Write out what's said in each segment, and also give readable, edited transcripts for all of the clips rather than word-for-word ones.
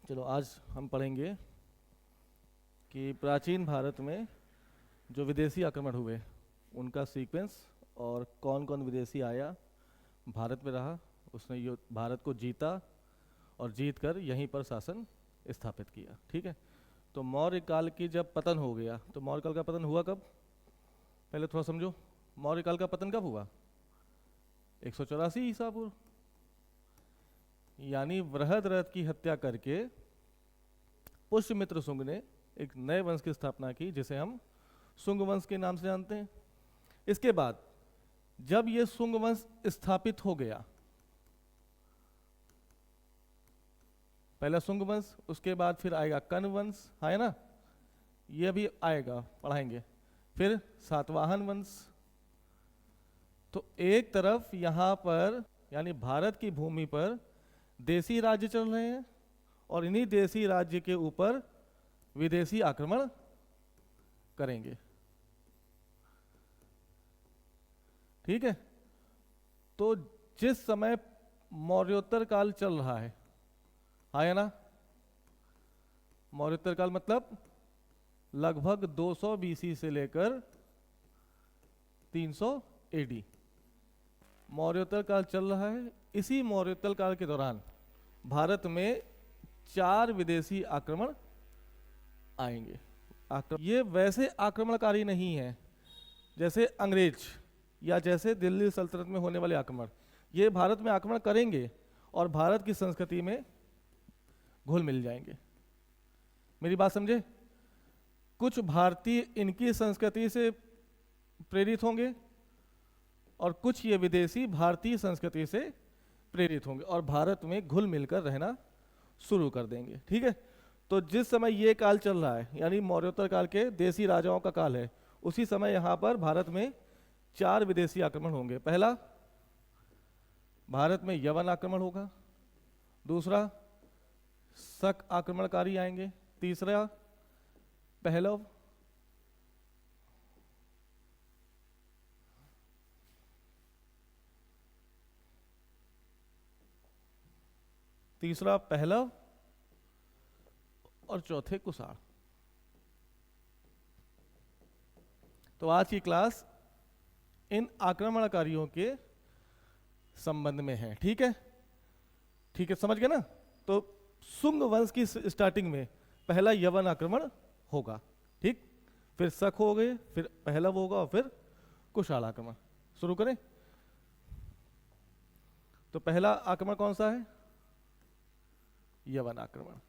चलो आज हम पढ़ेंगे कि प्राचीन भारत में जो विदेशी आक्रमण हुए उनका सीक्वेंस और कौन कौन विदेशी आया, भारत में रहा, उसने भारत को जीता और जीत कर यहीं पर शासन स्थापित किया। ठीक है। तो मौर्य काल की जब पतन हो गया, तो मौर्य काल का पतन हुआ कब? पहले थोड़ा समझो, मौर्य काल का पतन कब हुआ? 184 ईसा पूर्व, यानी बृहद्रथ की हत्या करके पुष्यमित्र शुंग ने एक नए वंश की स्थापना की जिसे हम शुंग वंश के नाम से जानते हैं। इसके बाद जब ये शुंग वंश स्थापित हो गया, पहला शुंग वंश, उसके बाद फिर आएगा कण्व वंश, है ना, ये भी आएगा, पढ़ाएंगे। फिर सातवाहन वंश। तो एक तरफ यहां पर यानी भारत की भूमि पर देसी राज्य चल रहे हैं और इन्हीं देसी राज्य के ऊपर विदेशी आक्रमण करेंगे। ठीक है। तो जिस समय मौर्योत्तर काल चल रहा है ना, मौर्योत्तर काल मतलब लगभग 200 बीसी से लेकर 300 एडी मौर्योत्तर काल चल रहा है। इसी मौर्योत्तर काल के दौरान भारत में 4 विदेशी आक्रमण आएंगे। ये वैसे आक्रमणकारी नहीं है जैसे अंग्रेज या जैसे दिल्ली सल्तनत में होने वाले आक्रमण। ये भारत में आक्रमण करेंगे और भारत की संस्कृति में घुल मिल जाएंगे। मेरी बात समझे? कुछ भारतीय इनकी संस्कृति से प्रेरित होंगे और कुछ ये विदेशी भारतीय संस्कृति से प्रेरित होंगे और भारत में घुल मिलकर रहना शुरू कर देंगे। ठीक है। तो जिस समय ये काल चल रहा है यानी मौर्योत्तर काल के देसी राजाओं का काल है, उसी समय यहाँ पर भारत में 4 विदेशी आक्रमण होंगे। पहला, भारत में यवन आक्रमण होगा। दूसरा, शक आक्रमणकारी आएंगे। तीसरा, पहलव। तीसरा पहलव और चौथे कुषाण। तो आज की क्लास इन आक्रमणकारियों के संबंध में है। ठीक है, ठीक है, समझ गए ना? तो शुंग वंश की स्टार्टिंग में पहला यवन आक्रमण होगा। ठीक, फिर शक हो गए, फिर पहलव होगा और फिर कुषाण आक्रमण। शुरू करें। तो पहला आक्रमण कौन सा है? यवन आक्रमण।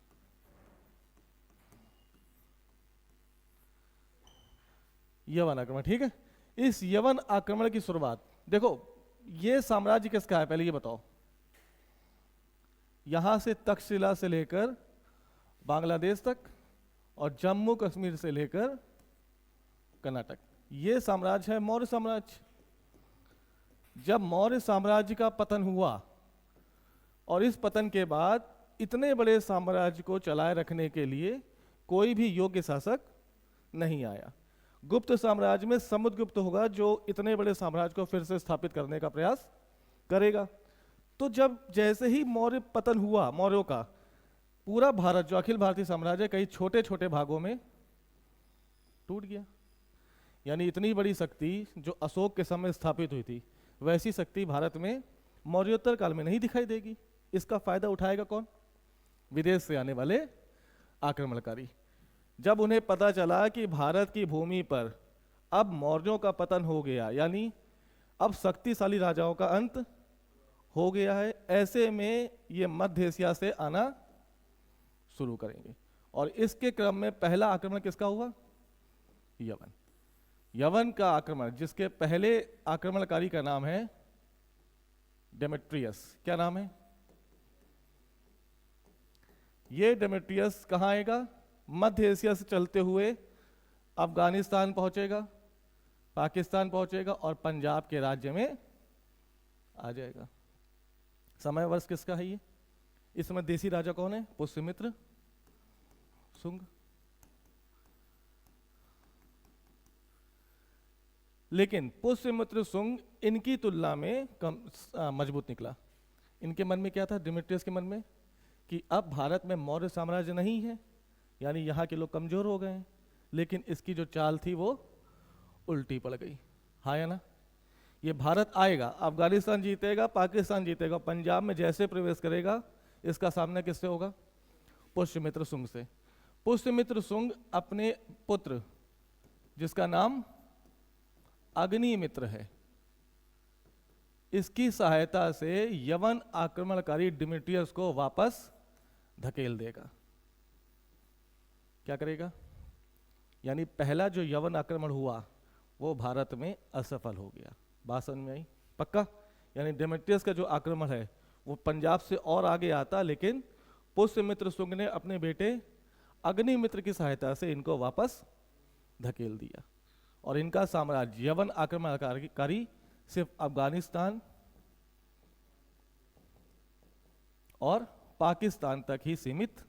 यवन आक्रमण, ठीक है। इस यवन आक्रमण की शुरुआत देखो, ये साम्राज्य किसका है पहले ये बताओ। यहां से तक्षशिला से लेकर बांग्लादेश तक और जम्मू कश्मीर से लेकर कर्नाटक, ये साम्राज्य है मौर्य साम्राज्य। जब मौर्य साम्राज्य का पतन हुआ और इस पतन के बाद इतने बड़े साम्राज्य को चलाए रखने के लिए कोई भी योग्य शासक नहीं आया। गुप्त साम्राज्य में समुद्रगुप्त होगा जो इतने बड़े साम्राज्य को फिर से स्थापित करने का प्रयास करेगा। तो जब जैसे ही मौर्य पतन हुआ, मौर्यों का पूरा भारत जो अखिल भारतीय साम्राज्य कई छोटे छोटे भागों में टूट गया। यानी इतनी बड़ी शक्ति जो अशोक के समय स्थापित हुई थी, वैसी शक्ति भारत में मौर्योत्तर काल में नहीं दिखाई देगी। इसका फायदा उठाएगा कौन? विदेश से आने वाले आक्रमणकारी। जब उन्हें पता चला कि भारत की भूमि पर अब मौर्यों का पतन हो गया, यानी अब शक्तिशाली राजाओं का अंत हो गया है, ऐसे में ये मध्य एशिया से आना शुरू करेंगे। और इसके क्रम में पहला आक्रमण किसका हुआ? यवन। यवन का आक्रमण, जिसके पहले आक्रमणकारी का नाम है डेमेट्रियस। क्या नाम है? ये डेमेट्रियस कहाँ आएगा? मध्य एशिया से चलते हुए अफगानिस्तान पहुंचेगा, पाकिस्तान पहुंचेगा और पंजाब के राज्य में आ जाएगा। समय वर्ष किसका है ये? इस समय देसी राजा कौन है? पुष्यमित्र शुंग। लेकिन पुष्यमित्र शुंग इनकी तुलना में कम मजबूत निकला। इनके मन में क्या था, डिमेट्रियस के मन में, कि अब भारत में मौर्य साम्राज्य नहीं है, यानी यहाँ के लोग कमजोर हो गए हैं, लेकिन इसकी जो चाल थी वो उल्टी पड़ गई। हाँ या ना? ये भारत आएगा, अफगानिस्तान जीतेगा, पाकिस्तान जीतेगा, पंजाब में जैसे प्रवेश करेगा इसका सामना किससे होगा? पुष्यमित्र शुंग से। पुष्यमित्र शुंग अपने पुत्र जिसका नाम अग्निमित्र है, इसकी सहायता से यवन आक्रमणकारी डिमिट्रियस को वापस धकेल देगा। क्या करेगा? यानी पहला जो यवन आक्रमण हुआ वो भारत में असफल हो गया। बात समझ में आई? पक्का? यानी डिमिट्रियस का जो आक्रमण है वो पंजाब से और आगे आता, लेकिन पुष्यमित्र शुंग ने अपने बेटे अग्निमित्र की सहायता से इनको वापस धकेल दिया और इनका साम्राज्य यवन आक्रमणकारी सिर्फ अफगानिस्तान और पाकिस्तान तक ही सीमित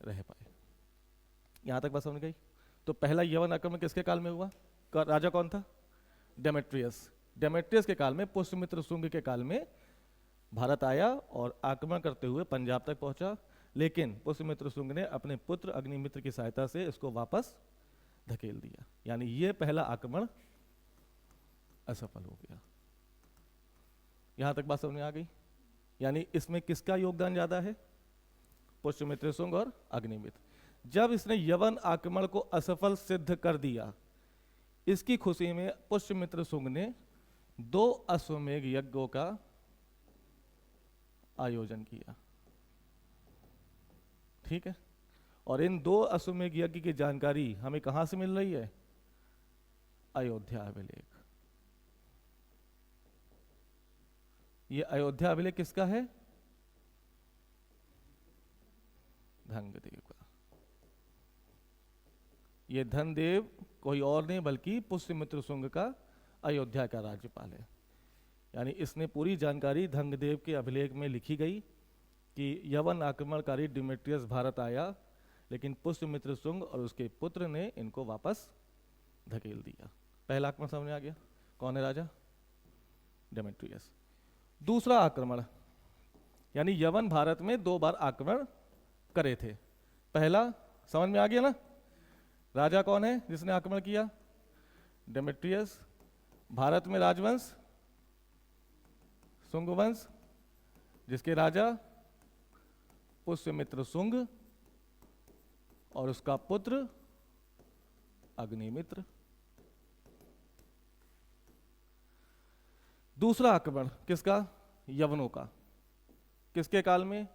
रह पाए। यहां तक बात समझ गई? तो पहला यवन आक्रमण किसके काल में हुआ? राजा कौन था? डेमेट्रियस। डेमेट्रियस के काल में, पुष्यमित्र शुंग के काल में भारत आया और आक्रमण करते हुए पंजाब तक पहुंचा, लेकिन पुष्यमित्र शुंग ने अपने पुत्र अग्निमित्र की सहायता से इसको वापस धकेल दिया। यानी यह पहला आक्रमण असफल हो गया। यहां तक बात समझ में आ गई? यानी इसमें किसका योगदान ज्यादा है? पुष्यमित्र शुंग और अग्निमित्र। जब इसने यवन आक्रमण को असफल सिद्ध कर दिया, इसकी खुशी में पुष्यमित्र शुंग ने 2 अश्वमेध यज्ञों का आयोजन किया। ठीक है? और इन 2 अश्वमेध यज्ञ की जानकारी हमें कहां से मिल रही है? अयोध्या अभिलेख। ये अयोध्या अभिलेख किसका है? धनदेव का। ये धनदेव कोई और नहीं बल्कि पुष्यमित्र शुंग का अयोध्या का राज्यपाल है। यानी इसने पूरी जानकारी धनदेव के अभिलेख में लिखी गई कि यवन आक्रमणकारी डिमेट्रियस भारत आया, लेकिन पुष्यमित्र शुंग और उसके पुत्र ने इनको वापस धकेल दिया। पहला आक्रमण सामने आ गया। कौन है राजा? डिमेट्रियस। दूसरा आक्रमण, यानी यवन भारत में 2 बार आक्रमण करे थे। पहला समझ में आ गया ना? राजा कौन है जिसने आक्रमण किया? डिमेट्रियस। भारत में राजवंश शुंग वंश, जिसके राजा पुष्यमित्र शुंग और उसका पुत्र अग्निमित्र। दूसरा आक्रमण किसका? यवनों का। किसके काल में?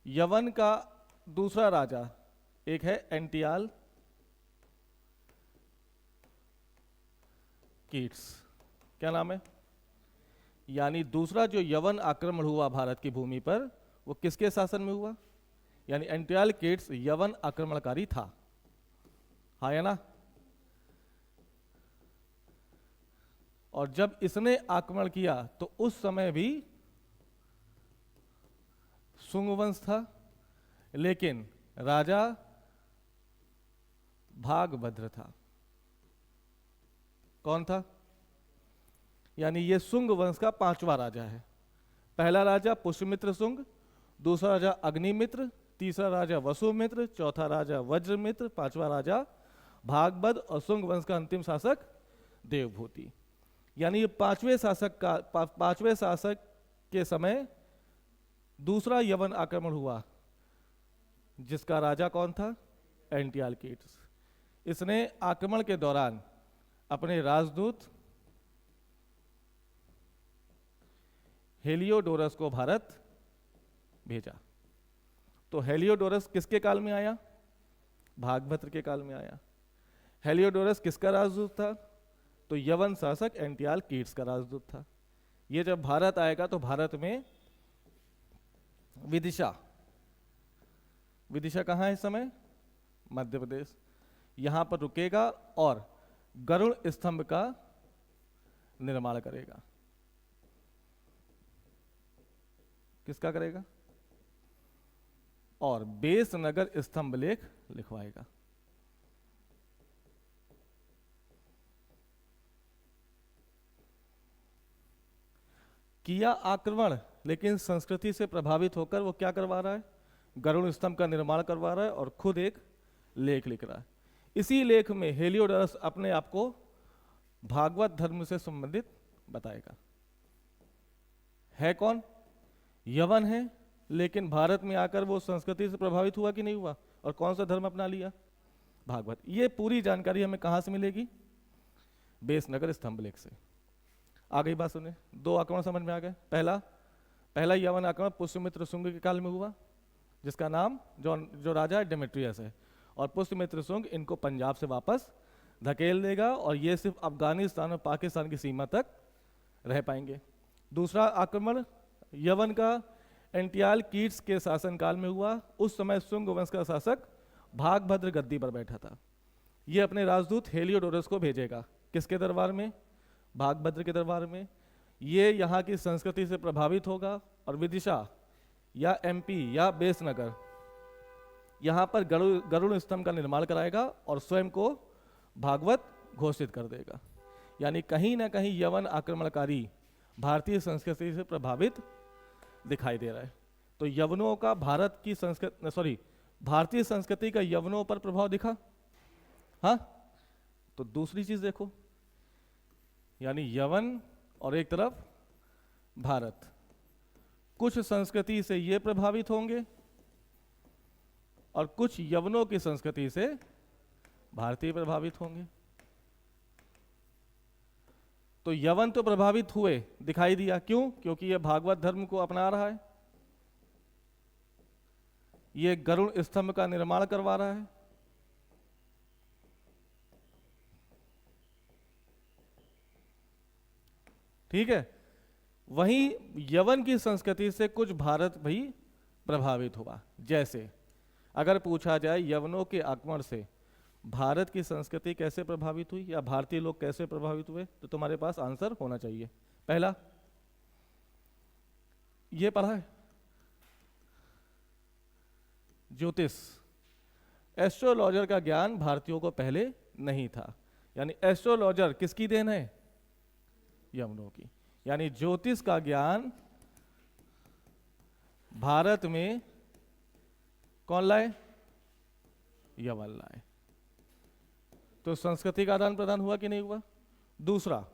यवन का दूसरा राजा एक है एंटियाल कीट्स। क्या नाम है? यानी दूसरा जो यवन आक्रमण हुआ भारत की भूमि पर वो किसके शासन में हुआ? यानी एंटियाल कीट्स यवन आक्रमणकारी था। हाँ या ना? और जब इसने आक्रमण किया तो उस समय भी शुंग वंश था, लेकिन राजा भागभद्र था। कौन था? यानी ये शुंग वंश का 5वां राजा है। पहला राजा पुष्यमित्र शुंग, दूसरा राजा अग्निमित्र, तीसरा राजा वसुमित्र, चौथा राजा वज्रमित्र, 5वां राजा भागभद्र और शुंग वंश का अंतिम शासक देवभूति। यानी ये 5वें शासक के समय दूसरा यवन आक्रमण हुआ, जिसका राजा कौन था? एंटियाल कीट्स। इसने आक्रमण के दौरान अपने राजदूत हेलियोडोरस को भारत भेजा। तो हेलियोडोरस किसके काल में आया? भागभद्र के काल में आया। हेलियोडोरस किसका राजदूत था? तो यवन शासक एंटियाल कीट्स का राजदूत था। ये जब भारत आएगा तो भारत में विदिशा कहां है इस समय? मध्य प्रदेश। यहां पर रुकेगा और गरुड़ स्तंभ का निर्माण करेगा। किसका करेगा? और बेस नगर स्तंभ लेख लिखवाएगा। किया आक्रमण लेकिन संस्कृति से प्रभावित होकर वो क्या करवा रहा है, गरुड़ स्तंभ का निर्माण करवा रहा है और खुद एक लेख लिख रहा है। इसी लेख में हेलियोडोरस अपने आप को भागवत धर्म से संबंधित बताएगा। है कौन? यवन है, लेकिन भारत में आकर वो संस्कृति से प्रभावित हुआ कि नहीं हुआ, और कौन सा धर्म अपना लिया? भागवत। ये पूरी जानकारी हमें कहाँ से मिलेगी? बेसनगर स्तंभ लेख से। आ गई बात सुने, दो आक्रमण समझ में आ गए। पहला यवन आक्रमण पुष्यमित्र शुंग के काल में हुआ, जिसका नाम जो राजा है डेमेट्रियस है, और पुष्यमित्र शुंग इनको पंजाब से वापस धकेल देगा और ये सिर्फ अफगानिस्तान और पाकिस्तान की सीमा तक रह पाएंगे। दूसरा आक्रमण यवन का एंटियाल कीट्स के शासनकाल में हुआ। उस समय शुंग वंश का शासक भागभद्र गद्दी पर बैठा था। ये अपने राजदूत हेलियोडोरस को भेजेगा, किसके दरबार में? भागभद्र के दरबार में। ये यहाँ की संस्कृति से प्रभावित होगा और विदिशा या एमपी या बेसनगर यहाँ पर गरुड़ स्तंभ का निर्माण कराएगा और स्वयं को भागवत घोषित कर देगा। यानी कहीं ना कहीं यवन आक्रमणकारी भारतीय संस्कृति से प्रभावित दिखाई दे रहा है। तो यवनों का भारतीय संस्कृति का यवनों पर प्रभाव दिखा। हाँ, तो दूसरी चीज देखो, यानी यवन और एक तरफ भारत, कुछ संस्कृति से ये प्रभावित होंगे और कुछ यवनों की संस्कृति से भारतीय प्रभावित होंगे। तो यवन तो प्रभावित हुए, दिखाई दिया। क्यों? क्योंकि ये भागवत धर्म को अपना रहा है, ये गरुड़ स्तंभ का निर्माण करवा रहा है। ठीक है। वहीं यवन की संस्कृति से कुछ भारत भी प्रभावित हुआ। जैसे अगर पूछा जाए यवनों के आक्रमण से भारत की संस्कृति कैसे प्रभावित हुई या भारतीय लोग कैसे प्रभावित हुए, तो तुम्हारे पास आंसर होना चाहिए। पहला, ये पढ़ा है, ज्योतिष। एस्ट्रोलॉजर का ज्ञान भारतीयों को पहले नहीं था। यानी एस्ट्रोलॉजर किसकी देन है? यवनों की। यानी ज्योतिष का ज्ञान भारत में कौन लाए? यवन लाए। तो संस्कृति का आदान प्रदान हुआ कि नहीं हुआ? दूसरा,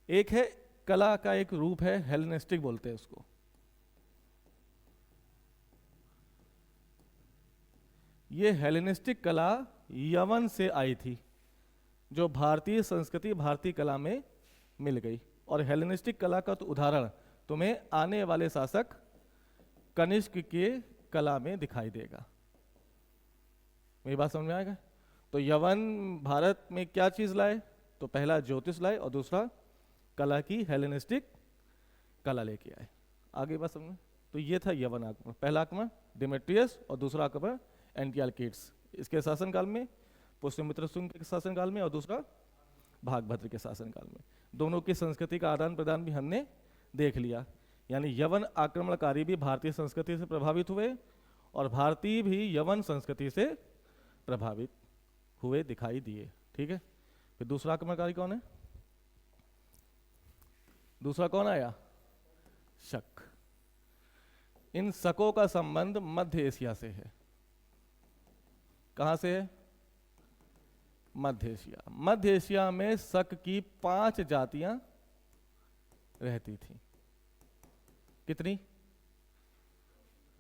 एक है कला का एक रूप है, हेलेनिस्टिक बोलते हैं उसको। ये हेलेनिस्टिक कला यवन से आई थी, जो भारतीय संस्कृति भारतीय कला में मिल गई। और हेलेनिस्टिक कला का तो उदाहरण तुम्हें आने वाले शासक कनिष्क के कला में दिखाई देगा। मेरी बात समझ में आएगा? तो यवन भारत में क्या चीज लाए? तो पहला ज्योतिष लाए और दूसरा कला की हेलेनिस्टिक कला लेके आए। आगे बात समझ में? तो ये था यवन आक्रमण। पहला आक्रमण डेमेट्रियस और दूसरा आक्रमण एंटियालकीड्स, इसके शासनकाल में, पुष्यमित्र शुंग के शासनकाल में, और दूसरा भागभद्र के शासनकाल में। दोनों की संस्कृति का आदान प्रदान भी हमने देख लिया। यानी यवन आक्रमणकारी भी भारतीय संस्कृति से प्रभावित हुए और भारतीय भी यवन संस्कृति से प्रभावित हुए दिखाई दिए। ठीक है। फिर दूसरा आक्रमणकारी कौन है? दूसरा कौन आया? शक। इन शकों का संबंध मध्य एशिया से है। कहां से है? मध्य एशिया। मध्य एशिया में शक की 5 जातियां रहती थी। कितनी?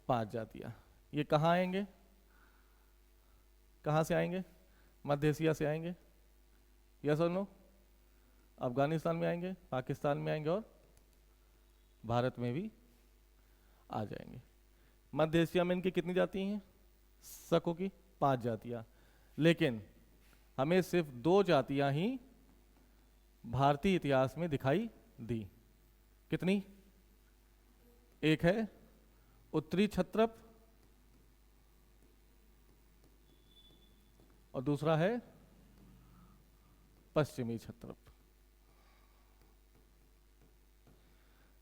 5 जातियां। ये कहां आएंगे? कहां से आएंगे? मध्य एशिया से आएंगे। यस और नो? अफगानिस्तान में आएंगे, पाकिस्तान में आएंगे और भारत में भी आ जाएंगे। मध्य एशिया में इनकी कितनी जाति हैं? शकों की 5 जातियां। लेकिन हमें सिर्फ 2 जातियां ही भारतीय इतिहास में दिखाई दी। कितनी? एक है उत्तरी क्षत्रप और दूसरा है पश्चिमी क्षत्रप।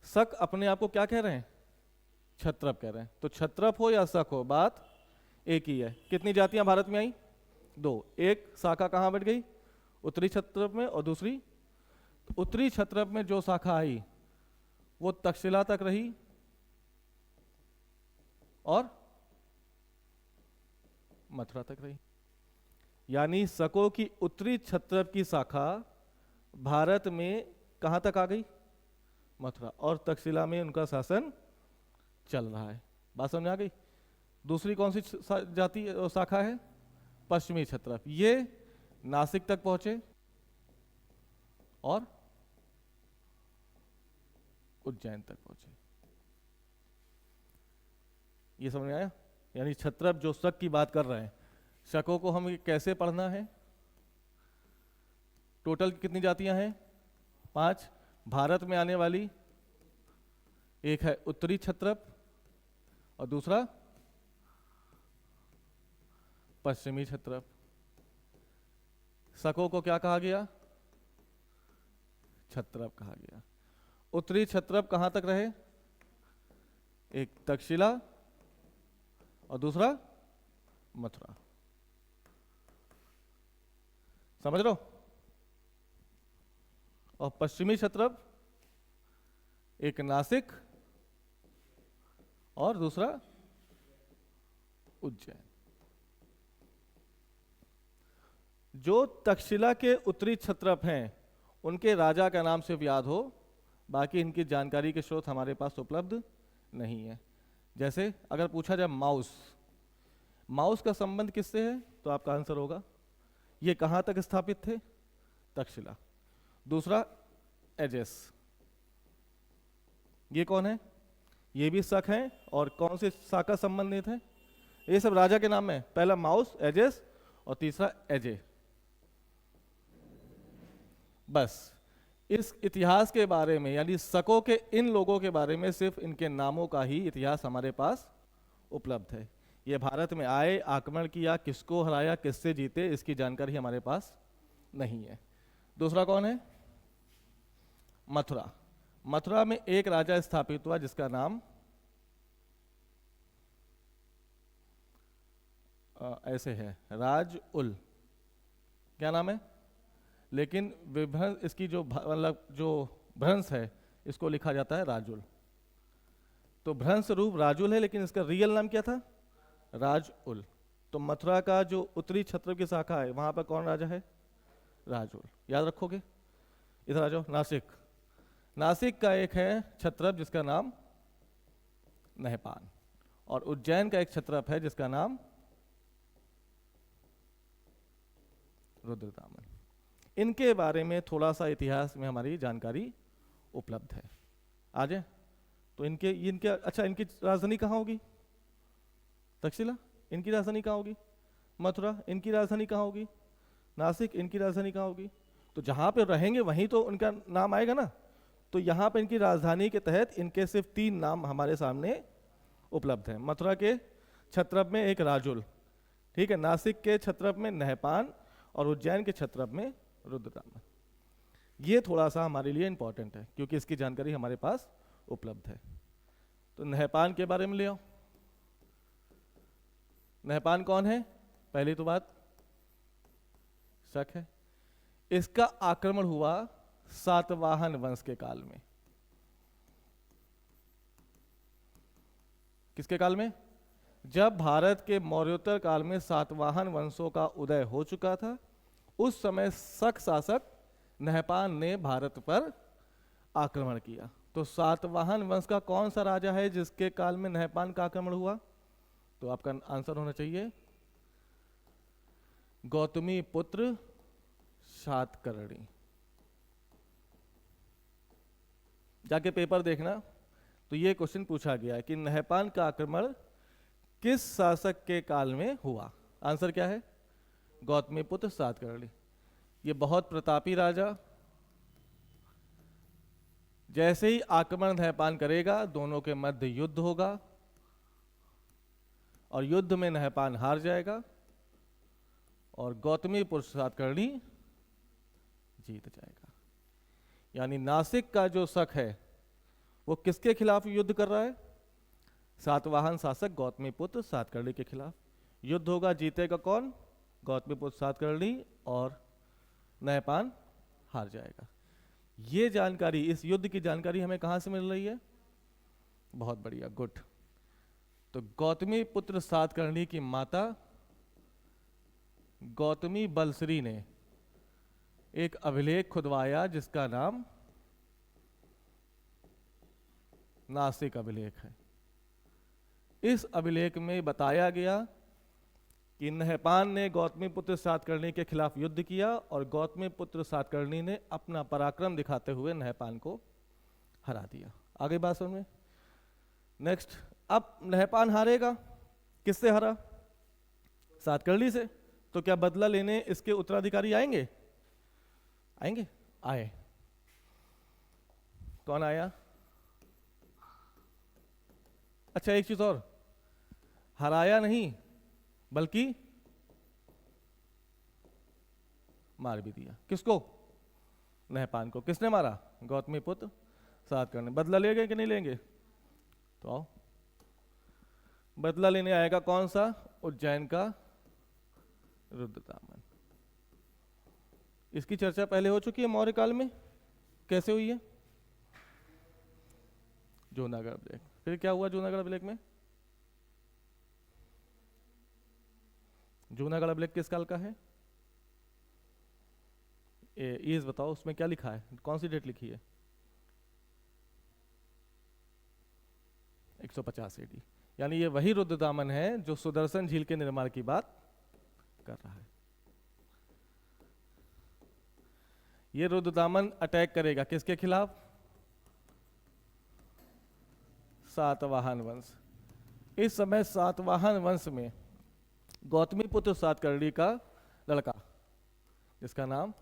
शक अपने आप को क्या कह रहे हैं? क्षत्रप कह रहे हैं। तो क्षत्रप हो या शक हो, बात एक ही है। कितनी जातियां भारत में आई? 2। एक शाखा कहां बैठ गई? उत्तरी क्षत्रप में, और दूसरी, उत्तरी क्षत्रप में जो शाखा आई वो तक्षशिला तक रही और मथुरा तक रही। यानी शकों की उत्तरी क्षत्रप की शाखा भारत में कहां तक आ गई? मथुरा। और तक्षशिला में उनका शासन चल रहा है। बात समझ आ गई? दूसरी कौन सी जाति शाखा है? पश्चिमी क्षत्रप। ये नासिक तक पहुंचे और उज्जैन तक पहुंचे। ये समझ में आया? यानी क्षत्रप जो शक की बात कर रहे हैं, शकों को हमें कैसे पढ़ना है? टोटल कितनी जातियां हैं? 5। भारत में आने वाली एक है उत्तरी क्षत्रप और दूसरा पश्चिमी क्षत्रप। शकों को क्या कहा गया? क्षत्रप कहा गया। उत्तरी क्षत्रप कहां तक रहे? एक तक्षशिला और दूसरा मथुरा। समझ लो? और पश्चिमी क्षत्रप एक नासिक और दूसरा उज्जैन। जो तक्षशिला के उत्तरी क्षत्रप हैं उनके राजा का नाम सिर्फ याद हो, बाकी इनकी जानकारी के स्रोत हमारे पास उपलब्ध नहीं है। जैसे अगर पूछा जाए माउस, माउस का संबंध किससे है? तो आपका आंसर होगा ये कहां तक स्थापित थे? तक्षशिला। दूसरा एजेस, ये कौन है? ये भी शक हैं और कौन से शाखा संबंधित है? ये सब राजा के नाम है। पहला माउस, एजेस और तीसरा एजे। बस इस इतिहास के बारे में, यानी शकों के इन लोगों के बारे में सिर्फ इनके नामों का ही इतिहास हमारे पास उपलब्ध है। ये भारत में आए, आक्रमण किया, किसको हराया, किससे जीते, इसकी जानकारी हमारे पास नहीं है। दूसरा कौन है? मथुरा। मथुरा में एक राजा स्थापित हुआ जिसका नाम ऐसे है, राज उल। क्या नाम है? लेकिन विभ्रंश, इसकी जो मतलब जो भ्रंश है इसको लिखा जाता है राजुल। तो भ्रंश रूप राजुल है, लेकिन इसका रियल नाम क्या था? राज उल। तो मथुरा का जो उत्तरी क्षत्रप की शाखा है वहां पर कौन राजा है? राजुल। याद रखोगे? इधर आ जाओ। नासिक, नासिक का एक है क्षत्रप जिसका नाम नहपान, और उज्जैन का एक क्षत्रप है जिसका नाम रुद्रदामन। इनके बारे में थोड़ा सा इतिहास में हमारी जानकारी उपलब्ध है। आ जाए तो इनके अच्छा, इनकी राजधानी कहाँ होगी? तक्षशिला। इनकी राजधानी कहाँ होगी? मथुरा। इनकी राजधानी कहाँ होगी? नासिक। इनकी राजधानी कहाँ होगी? तो जहाँ पे रहेंगे वहीं तो उनका नाम आएगा ना। तो यहाँ पे इनकी राजधानी के तहत इनके सिर्फ 3 नाम हमारे सामने उपलब्ध हैं। मथुरा के क्षत्रप में एक राजुल, ठीक है, नासिक के क्षत्रप में नहपान और उज्जैन के क्षत्रप में रुद्रदामन। ये थोड़ा सा हमारे लिए इंपॉर्टेंट है क्योंकि इसकी जानकारी हमारे पास उपलब्ध है। तो नहपान के बारे में ले आओ। नहपान कौन है? पहली तो बात शक है। इसका आक्रमण हुआ सातवाहन वंश के काल में। किसके काल में? जब भारत के मौर्योत्तर काल में सातवाहन वंशों का उदय हो चुका था, उस समय शक शासक नहपान ने भारत पर आक्रमण किया। तो सातवाहन वंश का कौन सा राजा है जिसके काल में नहपान का आक्रमण हुआ? तो आपका आंसर होना चाहिए गौतमी पुत्र सातकर्णी। जाके पेपर देखना तो ये क्वेश्चन पूछा गया है कि नहपान का आक्रमण किस शासक के काल में हुआ? आंसर क्या है? गौतमी पुत्र सातकर्णी। ये बहुत प्रतापी राजा, जैसे ही आक्रमण नहपान करेगा दोनों के मध्य युद्ध होगा और युद्ध में नहपान हार जाएगा और गौतमी पुत्र सातकर्णी जीत जाएगा। यानी नासिक का जो शक है वो किसके खिलाफ युद्ध कर रहा है? सातवाहन शासक गौतमी पुत्र सातकर्णी के खिलाफ युद्ध होगा। जीतेगा कौन? गौतमी पुत्र सातकर्णी, और नहपान हार जाएगा। ये जानकारी, इस युद्ध की जानकारी हमें कहां से मिल रही है? बहुत बढ़िया, गुड। तो गौतमी पुत्र सातकर्णी की माता गौतमी बलश्री ने एक अभिलेख खुदवाया जिसका नाम नासिक अभिलेख है। इस अभिलेख में बताया गया कि नहपान ने गौतमी पुत्र सातकर्णी के खिलाफ युद्ध किया और गौतमी पुत्र सातकर्णी ने अपना पराक्रम दिखाते हुए नहपान को हरा दिया। आगे बात समझ में? नेक्स्ट, अब नहपान हारेगा, किससे हारा? सातकर्णी से। तो क्या बदला लेने इसके उत्तराधिकारी आएंगे? आएंगे? आए। कौन आया? अच्छा, एक चीज और, हराया नहीं बल्कि मार भी दिया। किसको? नहपान को। किसने मारा? गौतमी पुत्र सातकर्णी। बदला लेंगे कि नहीं लेंगे? तो आओ, बदला लेने आएगा कौन सा? उज्जैन का रुद्रदामन। इसकी चर्चा पहले हो चुकी है मौर्य काल में। कैसे हुई है? जूनागढ़ अभिलेख। फिर क्या हुआ जूनागढ़ अभिलेख में? जूनागढ़ अभिलेख किस काल का है? ये बताओ, उसमें क्या लिखा है? कौन सी डेट लिखी है? 150 AD। यानी ये वही रुद्रदामन है जो सुदर्शन झील के निर्माण की बात कर रहा है। ये रुद्रदामन अटैक करेगा किसके खिलाफ? सातवाहन वंश। इस समय सातवाहन वंश में गौतमी पुत्र सातकर्णी का लड़का, जिसका नाम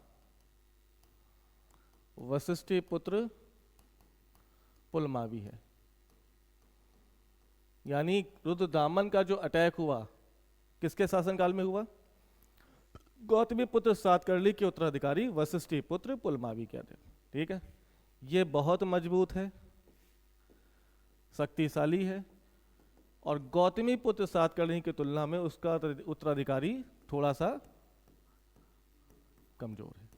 वशिष्ठी पुत्र पुलमावी है। यानी रुद्रदामन का जो अटैक हुआ किसके शासनकाल में हुआ? गौतमी पुत्र सातकर्णी के उत्तराधिकारी वशिष्ठी पुत्र पुलमावी के थे। ठीक है, ये बहुत मजबूत है, शक्तिशाली है, और गौतमी पुत्र सातकर्णी की तुलना में उसका उत्तराधिकारी थोड़ा सा कमजोर है।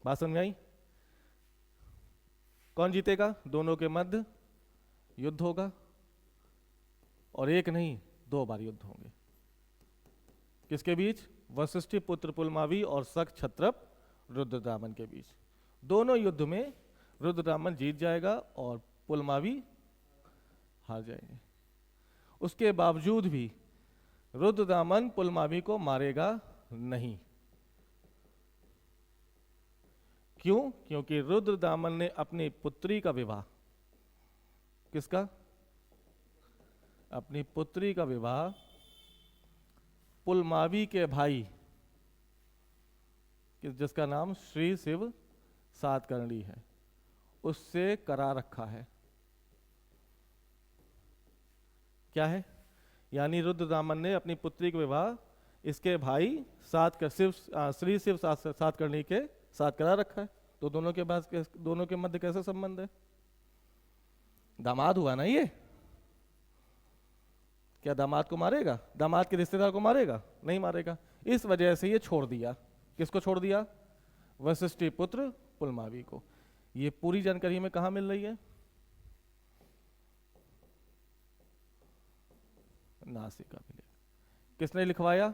बात समझ आई? कौन जीतेगा? दोनों के मध्य युद्ध होगा, और एक नहीं 2 बार युद्ध होंगे। किसके बीच? वशिष्ठी पुत्र पुलमावी और शक क्षत्रप रुद्रदामन के बीच। दोनों युद्ध में रुद्रदामन जीत जाएगा और पुलमावी हार जाएंगे। उसके बावजूद भी रुद्रदामन पुलमावी को मारेगा नहीं। क्यों? क्योंकि रुद्रदामन ने अपनी पुत्री का विवाह, किसका? अपनी पुत्री का विवाह पुलमावी के भाई, जिसका नाम श्री शिव सातकर्णी है, उससे करा रखा है। क्या है? यानी रुद्रदामन ने अपनी पुत्री का विवाह इसके भाई श्री शिव सातकर्णी के साथ करा रखा है। तो दोनों के मध्य कैसा संबंध है? दामाद हुआ ना ये। क्या दामाद को मारेगा? दामाद के रिश्तेदार को मारेगा? नहीं मारेगा। इस वजह से ये छोड़ दिया। किसको छोड़ दिया? वशिष्ठी पुत्र पुलमावी को। ये पूरी जानकारी हमें कहां मिल रही है? नासिक अभिलेख। किसने लिखवाया?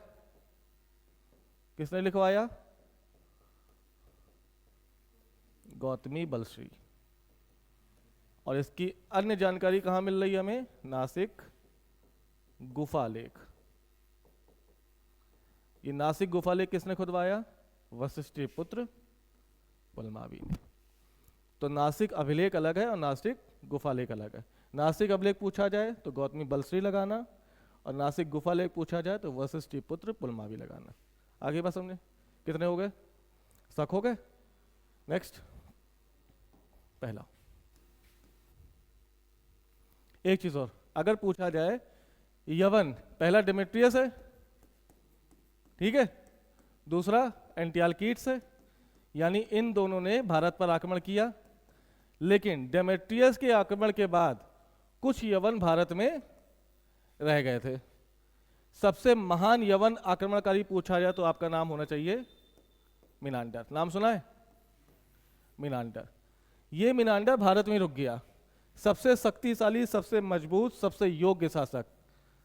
किसने लिखवाया? गौतमी बलश्री। और इसकी अन्य जानकारी कहां मिल रही है हमें? नासिक गुफा लेख। ये नासिक गुफा लेख किसने खुदवाया? वशिष्ठी पुत्र पुलमावी ने। तो नासिक अभिलेख अलग है और नासिक गुफा लेख अलग है। नासिक अभिलेख पूछा जाए तो गौतमी बलश्री लगाना, और नासिक गुफा लेख पूछा जाए तो वशिष्ठी पुत्र पुलमावी लगाना। आगे बात समझे? कितने हो गए? शक हो गए? नेक्स्ट, पहला। एक चीज और, अगर पूछा जाए यवन पहला डेमेट्रियस है, ठीक है, दूसरा एंटियालकीट्स है, यानी इन दोनों ने भारत पर आक्रमण किया, लेकिन डेमेट्रियस के आक्रमण के बाद कुछ यवन भारत में रह गए थे। सबसे महान यवन आक्रमणकारी पूछा जाए तो आपका नाम होना चाहिए मिनांडर। नाम सुना है? मिनांडर। ये मिनांडर भारत में रुक गया। सबसे शक्तिशाली, सबसे मजबूत, सबसे योग्य शासक,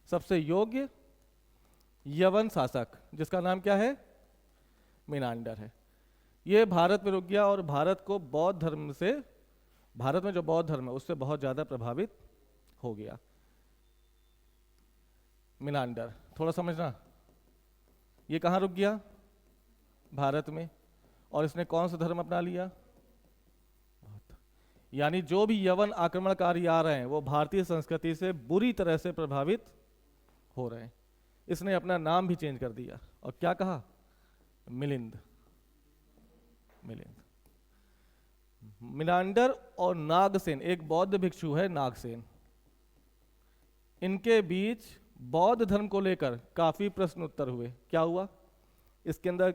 सबसे योग्य यवन शासक, जिसका नाम क्या है? मिनांडर है। ये भारत में रुक गया और भारत को बौद्ध धर्म से, भारत में जो बौद्ध धर्म है उससे बहुत ज़्यादा प्रभावित हो गया मिनांडर। थोड़ा समझना, ये कहाँ रुक गया? भारत में। और इसने कौन सा धर्म अपना लिया? यानी जो भी यवन आक्रमणकारी आ रहे हैं वो भारतीय संस्कृति से बुरी तरह से प्रभावित हो रहे हैं। इसने अपना नाम भी चेंज कर दिया और क्या कहा? मिलिंद। मिलिंद। मिनांडर और नागसेन, एक बौद्ध भिक्षु है नागसेन, इनके बीच बौद्ध धर्म को लेकर काफी प्रश्न उत्तर हुए। क्या हुआ? इसके अंदर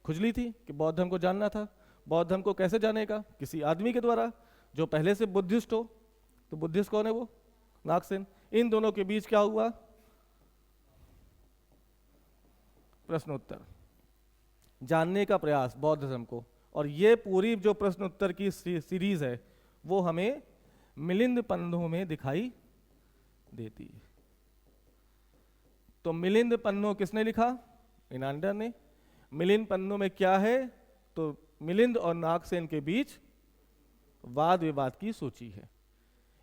खुजली थी कि बौद्ध धर्म को जानना था। बौद्ध धर्म को कैसे जानेगा? किसी आदमी के द्वारा जो पहले से बुद्धिस्ट हो। तो बुद्धिस्ट कौन है? वो नागसेन। इन दोनों के बीच क्या हुआ? प्रश्न उत्तर, जानने का प्रयास बौद्ध धर्म को। और ये पूरी जो प्रश्न उत्तर की सीरीज है वो हमें मिलिंद पन्नों में दिखाई देती है। तो मिलिंद पन्नों किसने लिखा? मिनांडर ने। मिलिंद पन्नों में क्या है? तो मिलिंद और नागसेन के बीच वाद विवाद की सूची है।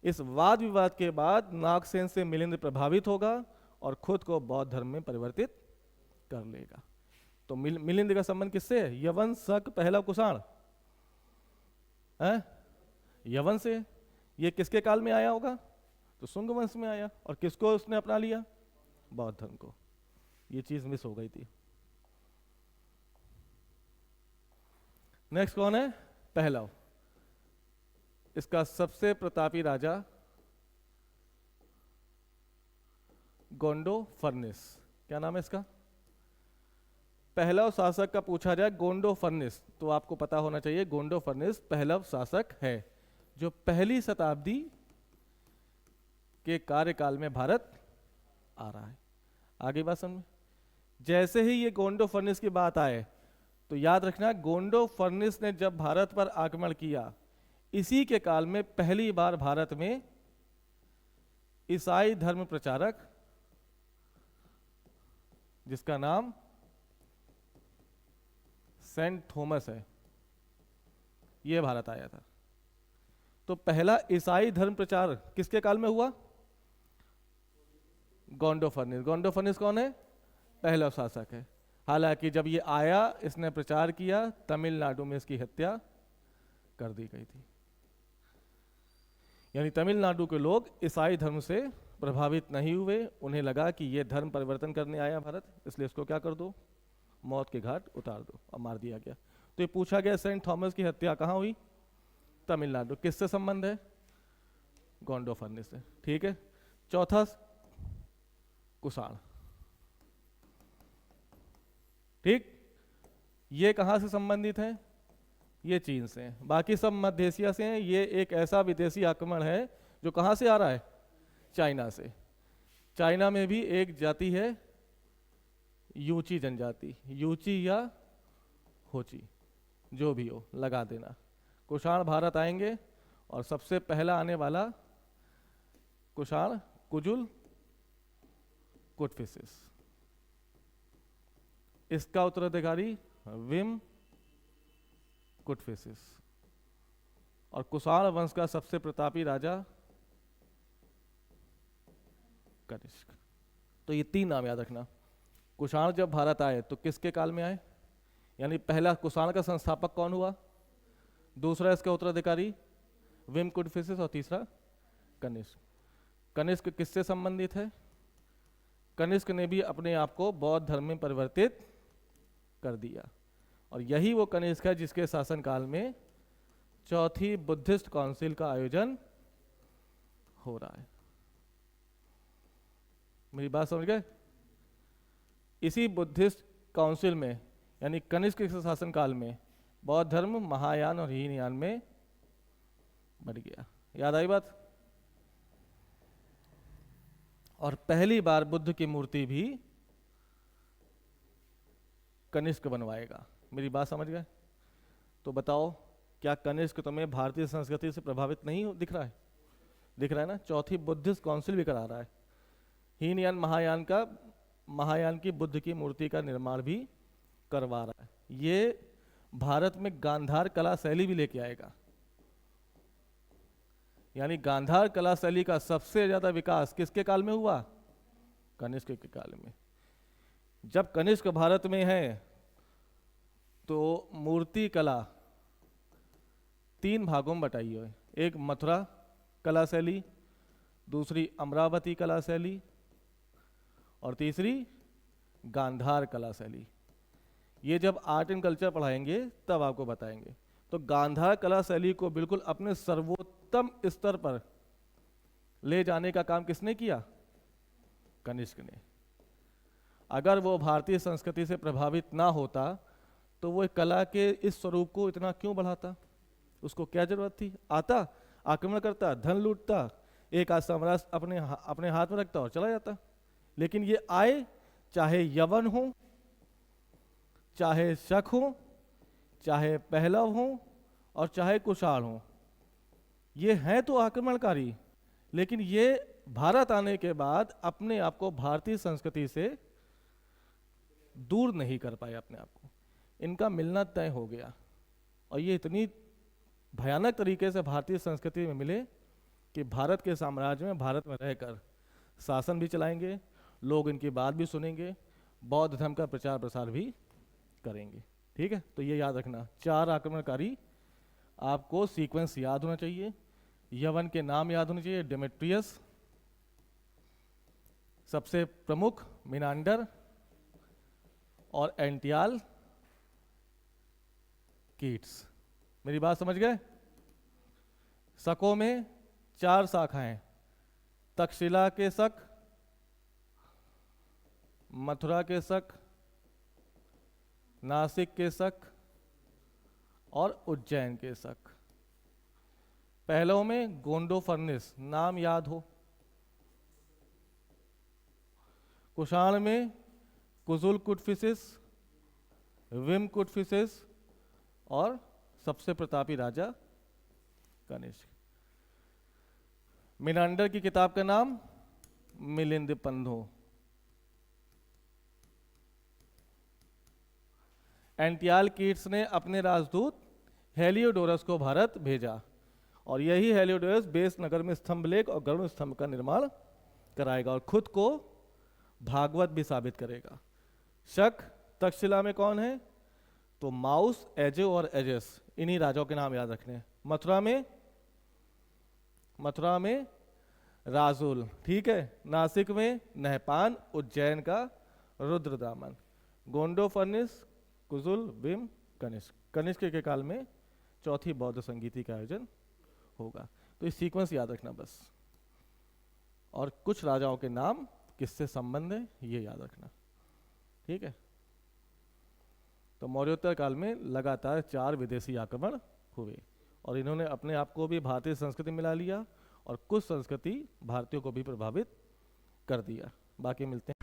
इस वाद विवाद के बाद नागसेन से मिलिंद प्रभावित होगा और खुद को बौद्ध धर्म में परिवर्तित कर लेगा। तो मिलिंद का संबंध किससे है? यवन, शक, पहला कुषाण है यवन से। ये किसके काल में आया होगा? तो शुंग वंश में आया। और किसको उसने अपना लिया? बौद्ध धर्म को। ये चीज मिस हो गई थी। नेक्स्ट कौन है? पहलव। इसका सबसे प्रतापी राजा गोंडो फर्निस। क्या नाम है इसका? पहलव शासक का पूछा जाए गोंडो फर्निस तो आपको पता होना चाहिए गोंडो फर्निस पहलव शासक है जो पहली शताब्दी के कार्यकाल में भारत आ रहा है। आगे बात समझ में। जैसे ही ये गोंडो फर्निस की बात आए तो याद रखना, गोंडो फर्निस ने जब भारत पर आक्रमण किया, इसी के काल में पहली बार भारत में ईसाई धर्म प्रचारक, जिसका नाम सेंट थॉमस है, यह भारत आया था। तो पहला ईसाई धर्म प्रचार किसके काल में हुआ? गोंडो फर्निस। गोंडो फर्निस कौन है? पहला शासक है। हालांकि जब ये आया, इसने प्रचार किया, तमिलनाडु में इसकी हत्या कर दी गई थी। यानी तमिलनाडु के लोग ईसाई धर्म से प्रभावित नहीं हुए। उन्हें लगा कि ये धर्म परिवर्तन करने आया भारत, इसलिए इसको क्या कर दो? मौत के घाट उतार दो, और मार दिया गया। तो ये पूछा गया सेंट थॉमस की हत्या कहाँ हुई? तमिलनाडु। किससे संबंध है? गोंडो फर्निस से। ठीक है। चौथा कुषाण। ठीक, ये कहाँ से संबंधित है? ये चीन से हैं। बाकी सब मध्य एशिया से हैं। ये एक ऐसा विदेशी आक्रमण है जो कहाँ से आ रहा है? चाइना से। चाइना में भी एक जाति है यूची जनजाति, यूची या होची, जो भी हो लगा देना। कुषाण भारत आएंगे और सबसे पहला आने वाला कुषाण कुजुल कुटफिसिस। इसका उत्तराधिकारी विम कुटफिसिस। और कुषाण वंश का सबसे प्रतापी राजा कनिष्क। तो ये तीन नाम याद रखना। कुषाण जब भारत आए तो किसके काल में आए? यानी पहला कुषाण का संस्थापक कौन हुआ, दूसरा इसका उत्तराधिकारी विम कुटफिसिस, और तीसरा कनिष्क। कनिष्क किससे संबंधित है? कनिष्क ने भी अपने आप को बौद्ध धर्म में परिवर्तित कर दिया। और यही वो कनिष्क है जिसके शासनकाल में चौथी बुद्धिस्ट काउंसिल का आयोजन हो रहा है। मेरी बात समझ गए? इसी बुद्धिस्ट काउंसिल में, यानी कनिष्क के शासनकाल में, बौद्ध धर्म महायान और हीनयान में बढ़ गया। याद आई बात? और पहली बार बुद्ध की मूर्ति भी कनिष्क बनवाएगा। मेरी बात समझ गए? तो बताओ क्या कनिष्क तुम्हें भारतीय संस्कृति से प्रभावित नहीं दिख रहा है? दिख रहा है ना। चौथी बुद्धिस्ट काउंसिल भी करा रहा है। हीनयान महायान की बुद्ध की मूर्ति का निर्माण भी करवा रहा है। ये भारत में गांधार कला शैली भी लेके आएगा। यानी गांधार कला शैली का सबसे ज्यादा विकास किसके काल में हुआ? कनिष्क के काल में। जब कनिष्क भारत में है तो मूर्ति कला 3 भागों में बटाई हुई है। एक मथुरा कला शैली, दूसरी अमरावती कला शैली और तीसरी गांधार कला शैली। ये जब आर्ट एंड कल्चर पढ़ाएंगे तब आपको बताएंगे। तो गांधार कला शैली को बिल्कुल अपने सर्वोत्तम स्तर पर ले जाने का काम किसने किया? कनिष्क ने। अगर वो भारतीय संस्कृति से प्रभावित ना होता तो वो कला के इस स्वरूप को इतना क्यों बढ़ाता? उसको क्या जरूरत थी? आता, आक्रमण करता, धन लूटता, एक आध साम्राज्य अपने हाथ में रखता और चला जाता। लेकिन ये आए, चाहे यवन हो, चाहे शक हो, चाहे पहलव हो और चाहे कुशाण हो, ये हैं तो आक्रमणकारी, लेकिन ये भारत आने के बाद अपने आप को भारतीय संस्कृति से दूर नहीं कर पाए अपने आप को। इनका मिलना तय हो गया और ये इतनी भयानक तरीके से भारतीय संस्कृति में मिले कि भारत के साम्राज्य में, भारत में रहकर शासन भी चलाएंगे, लोग इनकी बात भी सुनेंगे, बौद्ध धर्म का प्रचार प्रसार भी करेंगे। ठीक है, तो ये याद रखना। 4 आक्रमणकारी आपको सीक्वेंस याद होना चाहिए। यवन के नाम याद होने चाहिए। डेमेट्रियस सबसे प्रमुख, मिनांडर और एंटियाल कीट्स। मेरी बात समझ गए? शकों में 4 शाखाएं, तक्षशिला के शक, मथुरा के शक, नासिक के शक और उज्जैन के शक। पहलों में गोंडो फर्निस, नाम याद हो। कुषाण में कुजुल कुटफिसिस, विम कुटफिसिस और सबसे प्रतापी राजा कनिष्क। मिनांडर की किताब का नाम मिलिंद पंधो। एंटियाल कीट्स ने अपने राजदूत हेलियोडोरस को भारत भेजा और यही हेलियोडोरस बेस नगर में स्तंभ लेख और गरुड़ स्तंभ का निर्माण कराएगा और खुद को भागवत भी साबित करेगा। शक तक्षशिला में कौन है? तो माउस, एजो और एजेस, इन्हीं राजाओं के नाम याद रखने। मथुरा में राजुल, ठीक है। नासिक में नहपान, उज्जैन का रुद्रदामन, गोंडो फर्निस, कुजुल, बिम, कनिष्क। कनिष्क के काल में चौथी बौद्ध संगीति का आयोजन होगा। तो इस सीक्वेंस याद रखना बस, और कुछ राजाओं के नाम किससे संबंध है ये याद रखना। ठीक है। तो मौर्योत्तर काल में लगातार 4 विदेशी आक्रमण हुए और इन्होंने अपने आप को भी भारतीय संस्कृति मिला लिया और कुछ संस्कृति भारतीयों को भी प्रभावित कर दिया। बाकी मिलते हैं।